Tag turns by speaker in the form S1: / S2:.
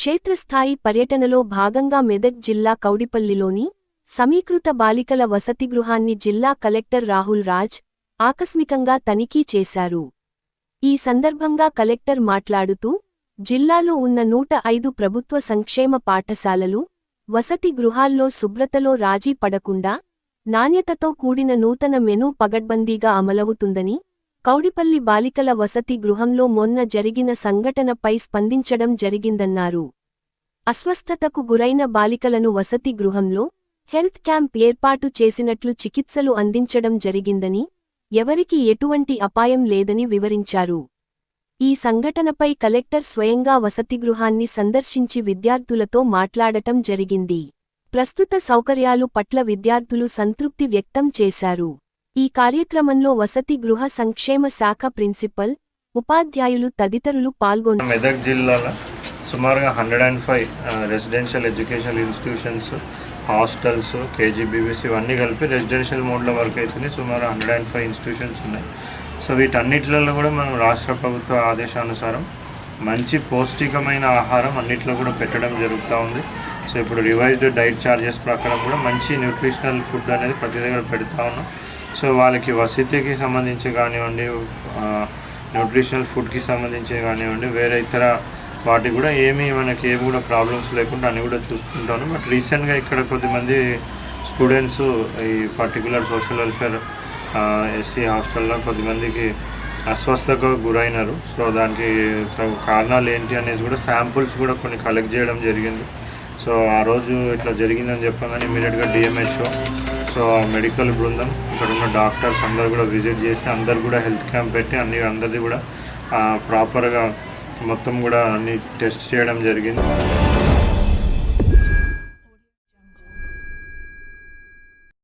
S1: క్షేత్రస్థాయి పర్యటనలో భాగంగా మెదక్ జిల్లా కౌడిపల్లిలోని సమీకృత బాలికల వసతి గృహాన్ని జిల్లా కలెక్టర్ రాహుల్ రాజ్ ఆకస్మికంగా తనిఖీ చేశారు. ఈ సందర్భంగా కలెక్టర్ మాట్లాడుతూ, జిల్లాలో ఉన్న 105 ప్రభుత్వ సంక్షేమ పాఠశాలలు, వసతి గృహాల్లో శుభ్రతలో రాజీ పడకుండా, నాణ్యతతో కూడిన నూతన మెనూ పగడ్బందీగా అమలవుతుందని, కౌడిపల్లి బాలికల వసతి గృహంలో మొన్న జరిగిన సంఘటనపై స్పందించడం జరిగిందన్నారు. అస్వస్థతకు గురైన బాలికలను వసతి గృహంలో హెల్త్ క్యాంప్ ఏర్పాటు చేసినట్లు చికిత్సలు అందించడం జరిగిందని, ఎవరికి ఎటువంటి అపాయం లేదని వివరించారు. ఈ సంఘటనపై కలెక్టర్ స్వయంగా వసతిగృహాన్ని సందర్శించి విద్యార్థులతో మాట్లాడటం జరిగింది. ప్రస్తుత సౌకర్యాలు పట్ల విద్యార్థులు సంతృప్తి వ్యక్తం చేశారు. ఈ కార్యక్రమంలో వసతి గృహ సంక్షేమ శాఖ ప్రిన్సిపల్, ఉపాధ్యాయులు తదితరులు పాల్గొన్నారు.
S2: మెదక్ జిల్లాలో సుమారుగా 105 రెసిడెన్షియల్ ఎడ్యుకేషనల్ ఇన్స్టిట్యూషన్స్, హాస్టల్స్, కేజీబీవీసీ ఇవన్నీ కలిపి రెసిడెన్షియల్ మోడ్ల వరకు అయితే సుమారు 105 ఇన్స్టిట్యూషన్స్ ఉన్నాయి. సో వీటన్నిటిలో కూడా మనం రాష్ట్ర ప్రభుత్వ ఆదేశానుసారం మంచి పౌష్టికమైన ఆహారం అన్నిట్లో కూడా పెట్టడం జరుగుతూ ఉంది. సో ఇప్పుడు రివైజ్డ్ డైట్ ఛార్జెస్ ప్రకారం కూడా మంచి న్యూట్రిషనల్ ఫుడ్ అనేది ప్రతి దగ్గర పెడతా ఉన్నాం. సో వాళ్ళకి వసతికి సంబంధించి కానివ్వండి, న్యూట్రిషనల్ ఫుడ్కి సంబంధించి కానివ్వండి, వేరే ఇతర వాటికి కూడా మనకి ఏమి కూడా ప్రాబ్లమ్స్ లేకుండా అన్నీ కూడా చూసుకుంటాను. బట్ రీసెంట్గా ఇక్కడ కొద్దిమంది స్టూడెంట్స్ ఈ పర్టికులర్ సోషల్ వెల్ఫేర్ ఎస్సీ హాస్టల్లో కొద్దిమందికి అస్వస్థతకు గురైనారు. సో దానికి కారణాలు ఏంటి అనేది కూడా శాంపుల్స్ కూడా కొన్ని కలెక్ట్ చేయడం జరిగింది. సో ఆ రోజు ఇట్లా జరిగిందని చెప్పగానే ఇమీడియట్గా డిఎంహెచ్ఓ, సో మెడికల్ బృందం, ఇక్కడ ఉన్న డాక్టర్స్ అందరు కూడా విజిట్ చేసి అందరు కూడా హెల్త్ క్యాంప్ పెట్టి అందరిది కూడా ప్రాపర్గా మొత్తం కూడా అన్ని టెస్ట్ చేయడం జరిగింది.